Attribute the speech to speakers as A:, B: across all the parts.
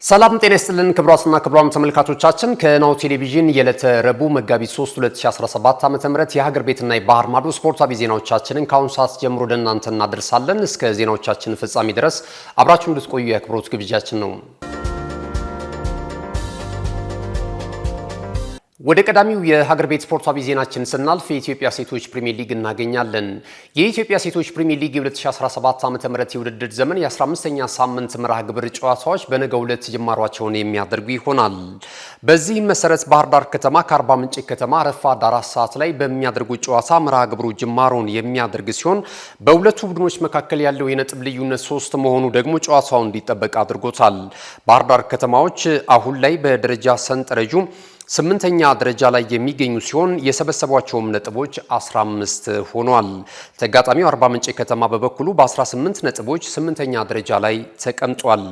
A: ሰላም ጤና ይስጥልን ክቡራትና ክቡራን ተመልካቾቻችን ከናሁ ቴሌቪዥን የዕለተ ረቡዕ መጋቢት 3 2017 ዓ.ም የሀገር ቤትና የባህር ማዶ ስፖርታዊ ዜናዎቻችንን ከአሁን ሰዓት ጀምሮ ወደ እናንተ እናደርሳለን። እስከ ዜናዎቻችን ፍጻሜ ድረስ አብራችሁ እንድትቆዩ የአክብሮት ግብዣችን ነው። ወደ ቀዳሚው የሀገር ቤት ስፖርታዊ ዜናችን ስናልፍ የኢትዮጵያ ሴቶች ፕሪሚየር ሊግ እናገኛለን። የኢትዮጵያ ሴቶች ፕሪሚየር ሊግ የ2017 ዓ.ም የውድድር ዘመን የ15ኛ ሳምንት መርሃ ግብር ጨዋታዎች በነገው ዕለት ጅማሯቸውን የሚያደርጉ ይሆናል። በዚህም መሰረት ባህር ዳር ከተማ ከአርባ ምንጭ ከተማ ረፋድ 4 ሰዓት ላይ በሚያደርጉት ጨዋታ መርሃ ግብሩ ጅማሮን የሚያደርግ ሲሆን በሁለቱ ቡድኖች መካከል ያለው የነጥብ ልዩነት 3 መሆኑ ደግሞ ጨዋታውን እንዲጠበቅ አድርጎታል። ባህር ዳር ከተማዎች አሁን ላይ በደረጃ ሰንጠረዡ 8ኛ ደረጃ ላይ የሚገኙ ሲሆን የሰበሰቧቸውም ነጥቦች 15 ሆኗል። ተጋጣሚው አርባ ምንጭ ከተማ በበኩሉ በ18 ነጥቦች 8ኛ ደረጃ ላይ ተቀምጧል።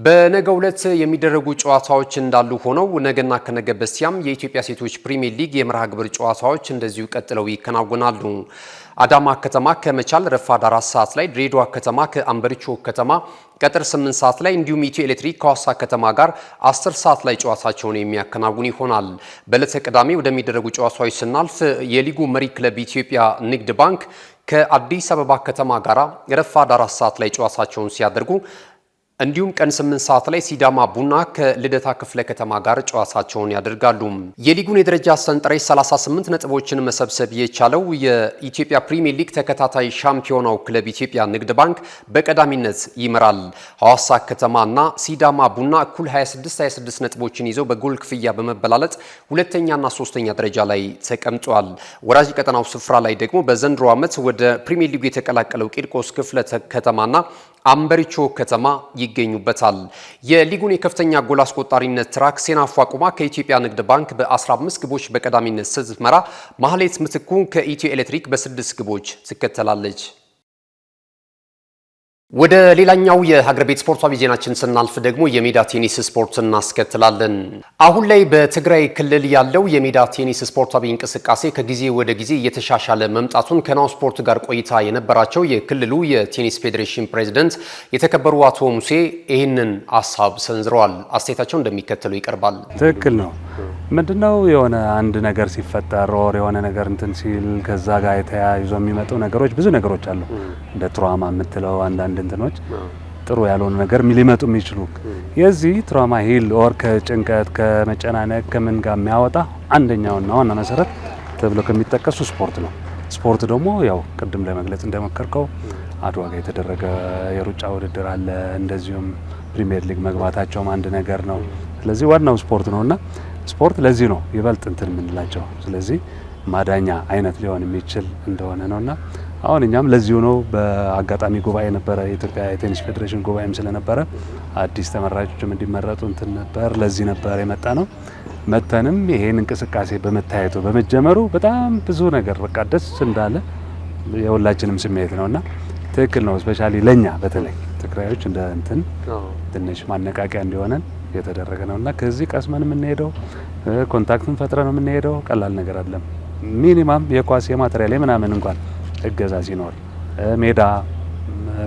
A: በነገው ዕለት የሚደረጉ ጨዋታዎች እንዳሉ ሆነው ነገና ከነገ በስቲያም የኢትዮጵያ ሴቶች ፕሪሚየር ሊግ የመርሃ ግብር ጨዋታዎች እንደዚሁ ቀጥለው ይከናወናሉ። አዳማ ከተማ ከመቻል ረፋድ 4 ሰዓት ላይ፣ ድሬዳዋ ከተማ ከአምበሪቾ ከተማ ቀጥር 8 ሰዓት ላይ እንዲሁም ኢትዮ ኤሌክትሪክ ከሐዋሳ ከተማ ጋር 10 ሰዓት ላይ ጨዋታቸውን የሚያከናውኑ ይሆናል። በዕለተ ቅዳሜ ወደሚደረጉ ጨዋታዎች ስናልፍ የሊጉ መሪ ክለብ ኢትዮጵያ ንግድ ባንክ ከአዲስ አበባ ከተማ ጋር ረፋድ 4 ሰዓት ላይ ጨዋታቸውን ሲያደርጉ እንዲሁም ቀን 8 ሰዓት ላይ ሲዳማ ቡና ከልደታ ክፍለ ከተማ ጋር ጨዋታቸውን ያደርጋሉ። የሊጉን የደረጃ ሰንጠረዥ 38 ነጥቦችን መሰብሰብ የቻለው የኢትዮጵያ ፕሪሚየር ሊግ ተከታታይ ሻምፒዮናው ክለብ ኢትዮጵያ ንግድ ባንክ በቀዳሚነት ይመራል። ሐዋሳ ከተማና ሲዳማ ቡና እኩል 26 ነጥቦችን ይዘው በጎል ክፍያ በመበላለጥ ሁለተኛና ሶስተኛ ደረጃ ላይ ተቀምጧል። ወራጅ ቀጠናው ስፍራ ላይ ደግሞ በዘንድሮ ዓመት ወደ ፕሪሚየር ሊጉ የተቀላቀለው ቂርቆስ ክፍለ ከተማና አምበሪቾ ከተማ ይገኙበታል። የሊጉን የከፍተኛ ጎል አስቆጣሪነት ትራክ ሴናፉ አቁማ ከኢትዮጵያ ንግድ ባንክ በ15 ግቦች በቀዳሚነት ስትመራ፣ ማህሌት ምትኩ ከኢትዮ ኤሌክትሪክ በ6 ግቦች ትከተላለች። ወደ ሌላኛው የሀገር ቤት ስፖርታዊ ዜናችን ስናልፍ ደግሞ የሜዳ ቴኒስ ስፖርት እናስከትላለን። አሁን ላይ በትግራይ ክልል ያለው የሜዳ ቴኒስ ስፖርታዊ እንቅስቃሴ ከጊዜ ወደ ጊዜ እየተሻሻለ መምጣቱን ከናሁ ስፖርት ጋር ቆይታ የነበራቸው የክልሉ የቴኒስ ፌዴሬሽን ፕሬዝዳንት የተከበሩ አቶ ሙሴ ይህንን ሀሳብ ሰንዝረዋል። አስተያየታቸው እንደሚከተለው ይቀርባል።
B: ትክክል ነው። ምንድነው የሆነ አንድ ነገር ሲፈጠር ወር የሆነ ነገር እንትን ሲል ከዛ ጋር የተያይዞ የሚመጡ ነገሮች ብዙ ነገሮች አሉ። እንደ ትራውማ የምትለው አንዳንድ እንትኖች ጥሩ ያልሆነ ነገር ሊመጡ የሚችሉ የዚህ ትራውማ ሂል ኦር ከጭንቀት ከመጨናነቅ ከምን ጋር የሚያወጣ አንደኛውና ዋና መሰረት ተብሎ ከሚጠቀሱ ስፖርት ነው። ስፖርት ደግሞ ያው ቅድም ለመግለጽ እንደሞከርከው አድዋ ጋር የተደረገ የሩጫ ውድድር አለ። እንደዚሁም ፕሪሚየር ሊግ መግባታቸውም አንድ ነገር ነው። ስለዚህ ዋናው ስፖርት ነውና ስፖርት ለዚህ ነው ይበልጥ እንትን የምንላቸው። ስለዚህ ማዳኛ አይነት ሊሆን የሚችል እንደሆነ ነውና አሁን እኛም ለዚሁ ነው። በአጋጣሚ ጉባኤ ነበረ፣ የኢትዮጵያ የቴኒስ ፌዴሬሽን ጉባኤም ስለነበረ አዲስ ተመራጮችም እንዲመረጡ እንትን ነበር። ለዚህ ነበር የመጣ ነው። መተንም ይሄን እንቅስቃሴ በመታየቱ በመጀመሩ በጣም ብዙ ነገር በቃ ደስ እንዳለ የሁላችንም ስሜት ነውና ትክክል ነው። ስፔሻሊ ለኛ በተለይ ትግራዮች እንደ እንትን ትንሽ ማነቃቂያ እንዲሆነን የተደረገ ነውና ከዚህ ቀስመን የምንሄደው ኮንታክትን ፈጥረን ነው የምንሄደው። ቀላል ነገር አይደለም። ሚኒማም የኳስ የማቴሪያል ምናምን እንኳን እገዛ ሲኖር ሜዳ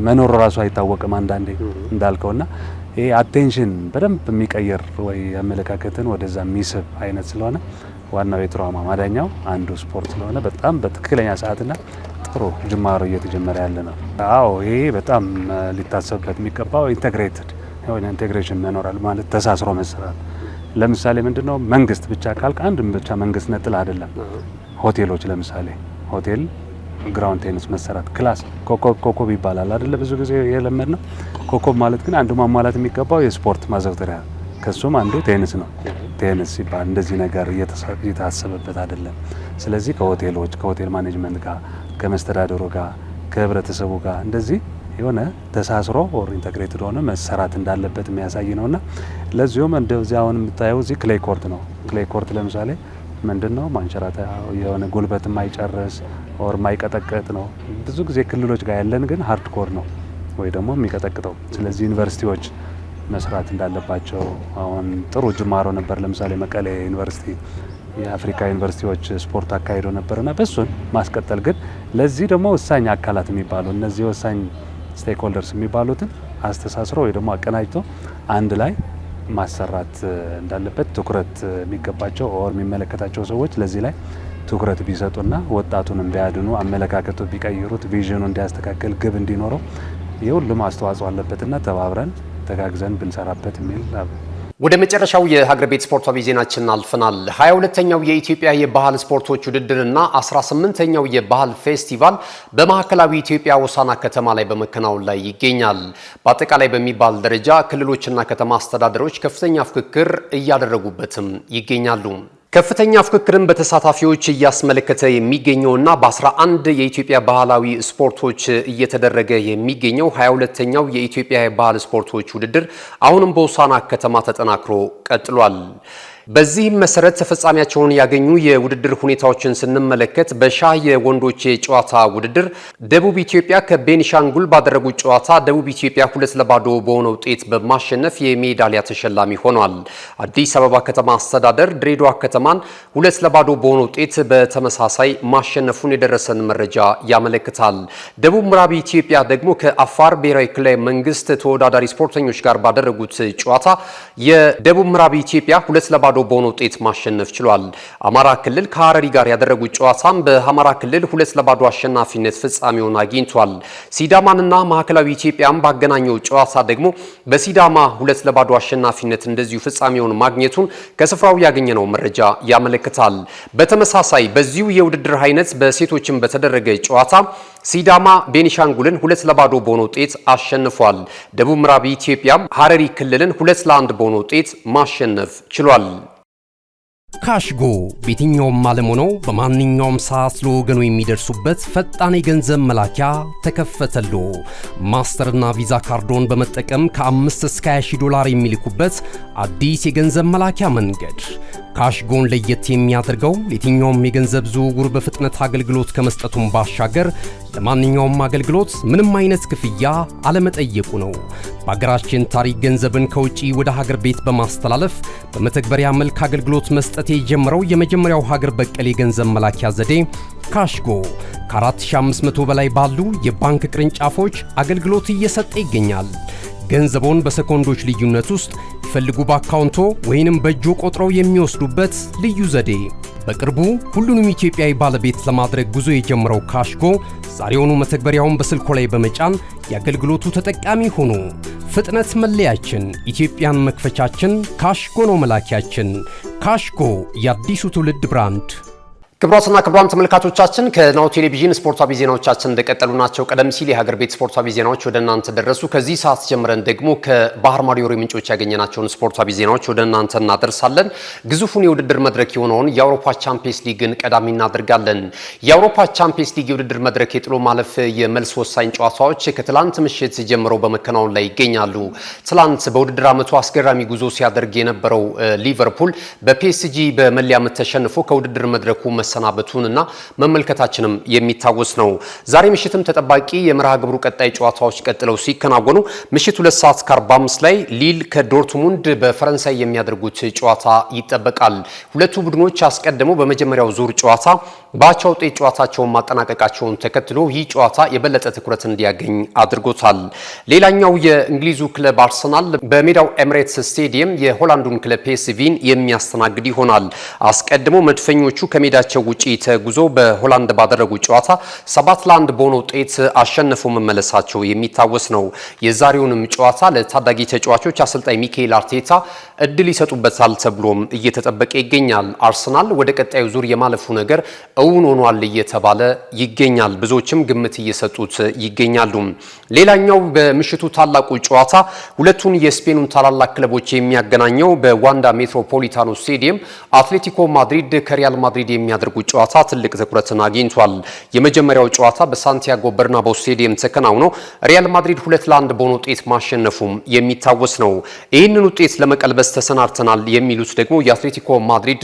B: መኖር ራሱ አይታወቅም አንዳንዴ እንዳልከውና ይሄ አቴንሽን በደንብ የሚቀየር ወይ አመለካከትን ወደዛ የሚስብ አይነት ስለሆነ ዋናው የትራውማ ማዳኛው አንዱ ስፖርት ስለሆነ በጣም በትክክለኛ ሰዓትና ጥሩ ጅማሮ እየተጀመረ ያለ ነው። አዎ ይሄ በጣም ሊታሰብበት የሚገባው ኢንተግሬትድ የሆነ ኢንቴግሬሽን መኖራል ማለት ተሳስሮ መሰራት። ለምሳሌ ምንድነው መንግስት ብቻ ካልክ አንድም ብቻ መንግስት ነጥል አይደለም። ሆቴሎች ለምሳሌ ሆቴል ግራውንድ ቴኒስ መሰራት ክላስ ኮከብ ይባላል አይደለ? ብዙ ጊዜ የለመድ ነው። ኮከብ ማለት ግን አንዱ ማሟላት የሚገባው የስፖርት ማዘውተሪያ ከሱም አንዱ ቴኒስ ነው። ቴኒስ ሲባል እንደዚህ ነገር እየታሰበበት አይደለም። ስለዚህ ከሆቴሎች ከሆቴል ማኔጅመንት ጋር ከመስተዳደሩ ጋር ከህብረተሰቡ ጋር እንደዚህ የሆነ ተሳስሮ ኦር ኢንተግሬትድ ሆነ መሰራት እንዳለበት የሚያሳይ ነውና ለዚሁም እንደዚህ አሁን የምታየው እዚህ ክሌይ ኮርት ነው። ክሌይ ኮርት ለምሳሌ ምንድነው ማንሸራታ የሆነ ጉልበት የማይጨርስ ኦር የማይቀጠቅጥ ነው። ብዙ ጊዜ ክልሎች ጋር ያለን ግን ሃርድ ኮር ነው ወይ ደግሞ የሚቀጠቅጠው። ስለዚህ ዩኒቨርሲቲዎች መስራት እንዳለባቸው አሁን ጥሩ ጅማሮ ነበር። ለምሳሌ መቀሌ ዩኒቨርሲቲ የአፍሪካ ዩኒቨርሲቲዎች ስፖርት አካሂዶ ነበርና በሱን ማስቀጠል ግን ለዚህ ደግሞ ወሳኝ አካላት የሚባሉ እነዚህ ወሳኝ ስቴክሆልደርስ የሚባሉትን አስተሳስሮ ወይ ደግሞ አቀናጅቶ አንድ ላይ ማሰራት እንዳለበት ትኩረት የሚገባቸው ኦር የሚመለከታቸው ሰዎች ለዚህ ላይ ትኩረት ቢሰጡና ወጣቱንም ቢያድኑ አመለካከቱ ቢቀይሩት ቪዥኑ እንዲያስተካክል ግብ እንዲኖረው የሁሉም አስተዋጽኦ አለበትና ተባብረን ተጋግዘን ብንሰራበት የሚል
A: ወደ መጨረሻው የሀገር ቤት ስፖርታዊ ዜናችን አልፈናል። 22ኛው የኢትዮጵያ የባህል ስፖርቶች ውድድርና 18ኛው የባህል ፌስቲቫል በማዕከላዊ ኢትዮጵያ ሆሳዕና ከተማ ላይ በመከናወን ላይ ይገኛል። በአጠቃላይ በሚባል ደረጃ ክልሎችና ከተማ አስተዳደሮች ከፍተኛ ፍክክር እያደረጉበትም ይገኛሉ። ከፍተኛ ፍክክርን በተሳታፊዎች እያስመለከተ የሚገኘውና በ11 የኢትዮጵያ ባህላዊ ስፖርቶች እየተደረገ የሚገኘው 22ኛው የኢትዮጵያ የባህል ስፖርቶች ውድድር አሁንም በሆሳዕና ከተማ ተጠናክሮ ቀጥሏል። በዚህም መሰረት ተፈጻሚያቸውን ያገኙ የውድድር ሁኔታዎችን ስንመለከት በሻህ የወንዶች የጨዋታ ውድድር ደቡብ ኢትዮጵያ ከቤኒሻንጉል ባደረጉት ጨዋታ ደቡብ ኢትዮጵያ 2-0 በሆነ ውጤት በማሸነፍ የሜዳሊያ ተሸላሚ ሆኗል። አዲስ አበባ ከተማ አስተዳደር ድሬዳዋ ከተማን 2-0 በሆነ ውጤት በተመሳሳይ ማሸነፉን የደረሰን መረጃ ያመለክታል። ደቡብ ምዕራብ ኢትዮጵያ ደግሞ ከአፋር ብሔራዊ ክልላዊ መንግስት ተወዳዳሪ ስፖርተኞች ጋር ባደረጉት ጨዋታ የደቡብ ምዕራብ ኢትዮጵያ 2-0 በሆነ ውጤት ማሸነፍ ችሏል። አማራ ክልል ከሐረሪ ጋር ያደረጉት ጨዋታም በአማራ ክልል 2-0 አሸናፊነት ፍጻሜውን አግኝቷል። ሲዳማንና ማዕከላዊ ኢትዮጵያን ባገናኘው ጨዋታ ደግሞ በሲዳማ 2-0 አሸናፊነት እንደዚሁ ፍጻሜውን ማግኘቱን ከስፍራው ያገኘነው መረጃ ያመለክታል። በተመሳሳይ በዚሁ የውድድር አይነት በሴቶችም በተደረገ ጨዋታ ሲዳማ ቤኒሻንጉልን 2-0 በሆነ ውጤት አሸንፏል። ደቡብ ምዕራብ ኢትዮጵያም ሐረሪ ክልልን 2-1 በሆነ ውጤት ማሸነፍ ችሏል።
C: ካሽጎ በየትኛውም ዓለም ሆነው በማንኛውም ሰዓት ለወገኑ የሚደርሱበት ፈጣን የገንዘብ መላኪያ ተከፈተሎ። ማስተርና ቪዛ ካርዶን በመጠቀም ከ5 እስከ 20 ዶላር የሚልኩበት አዲስ የገንዘብ መላኪያ መንገድ። ካሽጎን ለየት የሚያደርገው የትኛውም የገንዘብ ዝውውር በፍጥነት አገልግሎት ከመስጠቱም ባሻገር ለማንኛውም አገልግሎት ምንም አይነት ክፍያ አለመጠየቁ ነው። በአገራችን ታሪክ ገንዘብን ከውጪ ወደ ሀገር ቤት በማስተላለፍ በመተግበሪያ መልክ አገልግሎት መስጠት የጀመረው የመጀመሪያው ሀገር በቀል የገንዘብ መላኪያ ዘዴ ካሽጎ ከ4500 በላይ ባሉ የባንክ ቅርንጫፎች አገልግሎት እየሰጠ ይገኛል። ገንዘቦን በሰኮንዶች ልዩነት ውስጥ ይፈልጉ በአካውንቶ ወይንም በእጆ ቆጥረው የሚወስዱበት ልዩ ዘዴ። በቅርቡ ሁሉንም ኢትዮጵያዊ ባለቤት ለማድረግ ጉዞ የጀመረው ካሽጎ ዛሬውኑ መተግበሪያውን በስልኮ ላይ በመጫን የአገልግሎቱ ተጠቃሚ ሆኑ። ፍጥነት መለያችን፣ ኢትዮጵያን መክፈቻችን፣ ካሽጎ ነው መላኪያችን። ካሽጎ የአዲሱ ትውልድ ብራንድ።
A: ክቡራትና ክቡራን ተመልካቾቻችን ከናሁ ቴሌቪዥን ስፖርታዊ ዜናዎቻችን እንደቀጠሉ ናቸው። ቀደም ሲል የሀገር ቤት ስፖርታዊ ዜናዎች ወደ እናንተ ደረሱ። ከዚህ ሰዓት ጀምረን ደግሞ ከባህር ማዶ የወሬ ምንጮች ያገኘናቸውን ስፖርታዊ ዜናዎች ወደ እናንተ እናደርሳለን። ግዙፉን የውድድር መድረክ የሆነውን የአውሮፓ ቻምፒየንስ ሊግን ቀዳሚ እናደርጋለን። የአውሮፓ ቻምፒየንስ ሊግ የውድድር መድረክ የጥሎ ማለፍ የመልስ ወሳኝ ጨዋታዎች ከትላንት ምሽት ጀምረው በመከናወን ላይ ይገኛሉ። ትላንት በውድድር ዓመቱ አስገራሚ ጉዞ ሲያደርግ የነበረው ሊቨርፑል በፒኤስጂ በመለያ ምት ተሸንፎ ከውድድር መድረኩ መሰናበቱንና መመልከታችንም የሚታወስ ነው። ዛሬ ምሽትም ተጠባቂ የመርሃ ግብሩ ቀጣይ ጨዋታዎች ቀጥለው ሲከናወኑ ምሽት 2:45 ላይ ሊል ከዶርትሙንድ በፈረንሳይ የሚያደርጉት ጨዋታ ይጠበቃል። ሁለቱ ቡድኖች አስቀድመው በመጀመሪያው ዙር ጨዋታ በአቻ ውጤት ጨዋታቸውን ማጠናቀቃቸውን ተከትሎ ይህ ጨዋታ የበለጠ ትኩረት እንዲያገኝ አድርጎታል። ሌላኛው የእንግሊዙ ክለብ አርሰናል በሜዳው ኤሚሬትስ ስቴዲየም የሆላንዱን ክለብ ፒኤስቪን የሚያስተናግድ ይሆናል። አስቀድሞ መድፈኞቹ ከሜዳቸው ውጪ ተጉዞ በሆላንድ ባደረጉ ጨዋታ 7-1 በሆነ ውጤት አሸንፈው መመለሳቸው የሚታወስ ነው። የዛሬውንም ጨዋታ ለታዳጊ ተጫዋቾች አሰልጣኝ ሚካኤል አርቴታ እድል ይሰጡበታል ተብሎም እየተጠበቀ ይገኛል። አርሰናል ወደ ቀጣዩ ዙር የማለፉ ነገር እውን ሆኗል እየተባለ ይገኛል። ብዙዎችም ግምት እየሰጡት ይገኛሉ። ሌላኛው በምሽቱ ታላቁ ጨዋታ ሁለቱን የስፔኑን ታላላቅ ክለቦች የሚያገናኘው በዋንዳ ሜትሮፖሊታኖ ስቴዲየም አትሌቲኮ ማድሪድ ከሪያል ማድሪድ የሚያደርጉት ጨዋታ ትልቅ ትኩረትን አግኝቷል። የመጀመሪያው ጨዋታ በሳንቲያጎ በርናባው ስቴዲየም ተከናውኖ ሪያል ማድሪድ 2-1 በሆነ ውጤት ማሸነፉም የሚታወስ ነው። ይህንን ውጤት ለመቀልበስ ተሰናድተናል የሚሉት ደግሞ የአትሌቲኮ ማድሪድ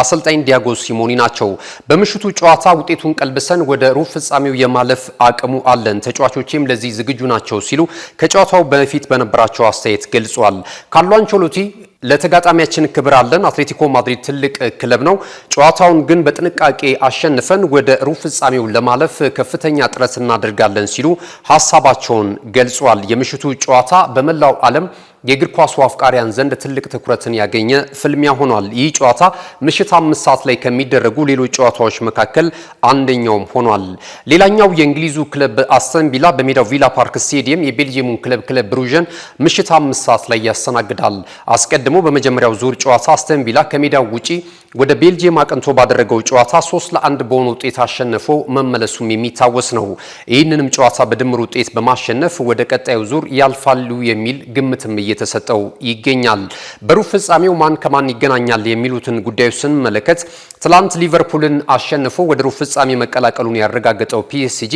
A: አሰልጣኝ ዲያጎ ሲሞኒ ናቸው። በምሽቱ ጨዋታ ውጤቱን ቀልብሰን ወደ ሩብ ፍጻሜው የማለፍ አቅሙ አለን፣ ተጫዋቾችም ለዚህ ዝግጁ ናቸው ሲሉ ከጨዋታው በፊት በነበራቸው አስተያየት ገልጿል። ካርሎ አንቸሎቲ ለተጋጣሚያችን ክብር አለን፣ አትሌቲኮ ማድሪድ ትልቅ ክለብ ነው፣ ጨዋታውን ግን በጥንቃቄ አሸንፈን ወደ ሩብ ፍጻሜው ለማለፍ ከፍተኛ ጥረት እናደርጋለን ሲሉ ሐሳባቸውን ገልጿል። የምሽቱ ጨዋታ በመላው ዓለም የእግር ኳሱ አፍቃሪያን ዘንድ ትልቅ ትኩረትን ያገኘ ፍልሚያ ሆኗል። ይህ ጨዋታ ምሽት 5 ሰዓት ላይ ከሚደረጉ ሌሎች ጨዋታዎች መካከል አንደኛውም ሆኗል። ሌላኛው የእንግሊዙ ክለብ አስተን ቪላ በሜዳው ቪላ ፓርክ ስቴዲየም የቤልጂየሙን ክለብ ብሩዥን ምሽት 5 ሰዓት ላይ ያስተናግዳል። አስቀድሞ በመጀመሪያው ዙር ጨዋታ አስተን ቪላ ከሜዳው ውጪ ወደ ቤልጂየም አቅንቶ ባደረገው ጨዋታ 3-1 በሆነ ውጤት አሸንፎ መመለሱም የሚታወስ ነው። ይህንንም ጨዋታ በድምር ውጤት በማሸነፍ ወደ ቀጣዩ ዙር ያልፋሉ የሚል ግምትም እየተሰጠው ይገኛል። በሩብ ፍጻሜው ማን ከማን ይገናኛል የሚሉትን ጉዳዮች ስንመለከት ትላንት ሊቨርፑልን አሸንፎ ወደ ሩብ ፍጻሜ መቀላቀሉን ያረጋገጠው ፒኤስጂ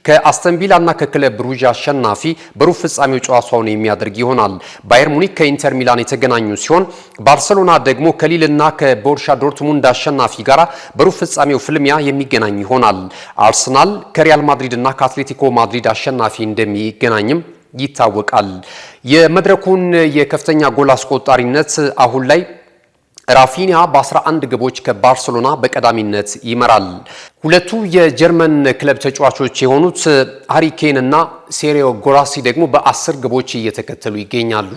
A: ከአስተን ቪላና ከክለብ ብሩዥ አሸናፊ በሩብ ፍጻሜው ጨዋታውን የሚያደርግ ይሆናል። ባየር ሙኒክ ከኢንተር ሚላን የተገናኙ ሲሆን ባርሴሎና ደግሞ ከሊልና ከቦሩሲያ ዶርትሙንድ አሸናፊ ጋራ በሩብ ፍጻሜው ፍልሚያ የሚገናኝ ይሆናል። አርሰናል ከሪያል ማድሪድ እና ከአትሌቲኮ ማድሪድ አሸናፊ እንደሚገናኝም ይታወቃል። የመድረኩን የከፍተኛ ጎል አስቆጣሪነት አሁን ላይ ራፊኒያ በ11 ግቦች ከባርሴሎና በቀዳሚነት ይመራል። ሁለቱ የጀርመን ክለብ ተጫዋቾች የሆኑት ሃሪ ኬን እና ሴሪዮ ጎራሲ ደግሞ በ10 ግቦች እየተከተሉ ይገኛሉ።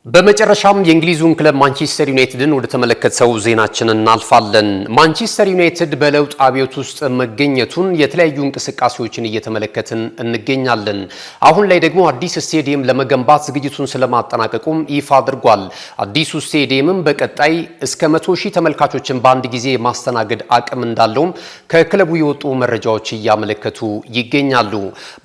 A: በመጨረሻም የእንግሊዙን ክለብ ማንቸስተር ዩናይትድን ወደ ተመለከተው ዜናችን እናልፋለን። ማንቸስተር ዩናይትድ በለውጥ አብዮት ውስጥ መገኘቱን የተለያዩ እንቅስቃሴዎችን እየተመለከትን እንገኛለን። አሁን ላይ ደግሞ አዲስ ስቴዲየም ለመገንባት ዝግጅቱን ስለማጠናቀቁም ይፋ አድርጓል። አዲሱ ስቴዲየምም በቀጣይ እስከ 100,000 ተመልካቾችን በአንድ ጊዜ ማስተናገድ አቅም እንዳለውም ከክለቡ የወጡ መረጃዎች እያመለከቱ ይገኛሉ።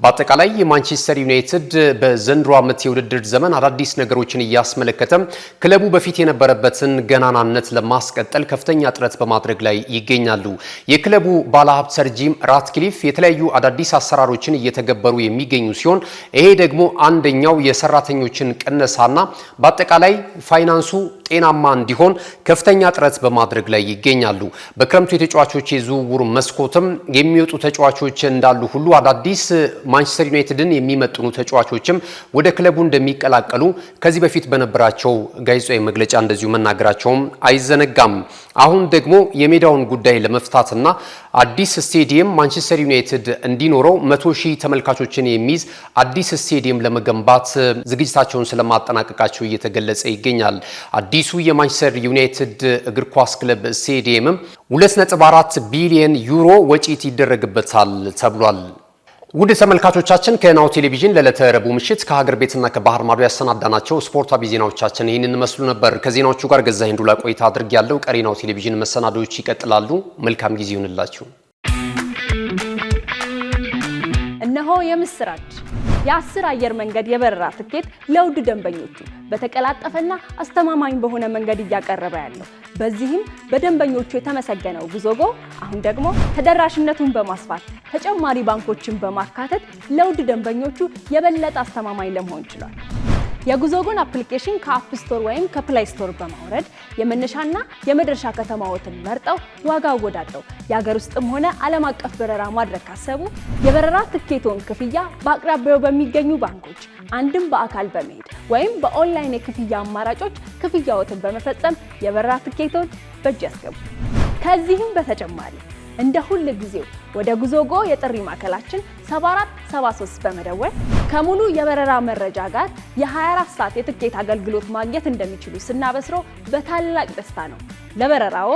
A: በአጠቃላይ የማንቸስተር ዩናይትድ በዘንድሮ ዓመት የውድድር ዘመን አዳዲስ ነገሮችን ያስመለከተም ክለቡ በፊት የነበረበትን ገናናነት ለማስቀጠል ከፍተኛ ጥረት በማድረግ ላይ ይገኛሉ። የክለቡ ባለሀብት ሰር ጂም ራትክሊፍ የተለያዩ አዳዲስ አሰራሮችን እየተገበሩ የሚገኙ ሲሆን ይሄ ደግሞ አንደኛው የሰራተኞችን ቅነሳና በአጠቃላይ ፋይናንሱ ጤናማ እንዲሆን ከፍተኛ ጥረት በማድረግ ላይ ይገኛሉ። በክረምቱ የተጫዋቾች የዝውውር መስኮትም የሚወጡ ተጫዋቾች እንዳሉ ሁሉ አዳዲስ ማንቸስተር ዩናይትድን የሚመጥኑ ተጫዋቾችም ወደ ክለቡ እንደሚቀላቀሉ ከዚህ በፊት በነበራቸው ጋዜጣዊ መግለጫ እንደዚሁ መናገራቸውም አይዘነጋም። አሁን ደግሞ የሜዳውን ጉዳይ ለመፍታትና አዲስ ስቴዲየም ማንቸስተር ዩናይትድ እንዲኖረው 100,000 ተመልካቾችን የሚይዝ አዲስ ስቴዲየም ለመገንባት ዝግጅታቸውን ስለማጠናቀቃቸው እየተገለጸ ይገኛል። አዲሱ የማንቸስተር ዩናይትድ እግር ኳስ ክለብ ስቴዲየምም 2.4 ቢሊዮን ዩሮ ወጪ ይደረግበታል ተብሏል። ውድ ተመልካቾቻችን ከናሁ ቴሌቪዥን ለዕለተ ረቡዕ ምሽት ከሀገር ቤትና ከባህር ማዶ ያሰናዳናቸው ስፖርታዊ ዜናዎቻችን ይህንን መስሉ ነበር። ከዜናዎቹ ጋር ገዛኸኝ ዱላ ቆይታ አድርጌያለሁ። ቀሪ ናሁ ቴሌቪዥን መሰናዶዎች ይቀጥላሉ። መልካም ጊዜ ይሁንላችሁ።
D: እነሆ የምስራች! የ10 አየር መንገድ የበረራ ትኬት ለውድ ደንበኞቹ በተቀላጠፈና አስተማማኝ በሆነ መንገድ እያቀረበ ያለው በዚህም በደንበኞቹ የተመሰገነው ጉዞጎ አሁን ደግሞ ተደራሽነቱን በማስፋት ተጨማሪ ባንኮችን በማካተት ለውድ ደንበኞቹ የበለጠ አስተማማኝ ለመሆን ችሏል። የጉዞጎን አፕሊኬሽን ከአፕ ስቶር ወይም ከፕላይ ስቶር በማውረድ የመነሻና የመድረሻ ከተማዎትን መርጠው ዋጋ አወዳድረው የሀገር ውስጥም ሆነ ዓለም አቀፍ በረራ ማድረግ ካሰቡ የበረራ ትኬቶን ክፍያ በአቅራቢያው በሚገኙ ባንኮች አንድም በአካል በመሄድ ወይም በኦንላይን የክፍያ አማራጮች ክፍያዎትን በመፈጸም የበረራ ትኬቶን በእጅ ያስገቡ። ከዚህም በተጨማሪ እንደ ሁሉ ጊዜው ወደ ጉዞጎ የጥሪ ማዕከላችን 7473 በመደወል ከሙሉ የበረራ መረጃ ጋር የ24 ሰዓት የትኬት አገልግሎት ማግኘት እንደሚችሉ ስናበስሮ በታላቅ ደስታ ነው። ለበረራዎ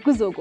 D: ጉዞጎ!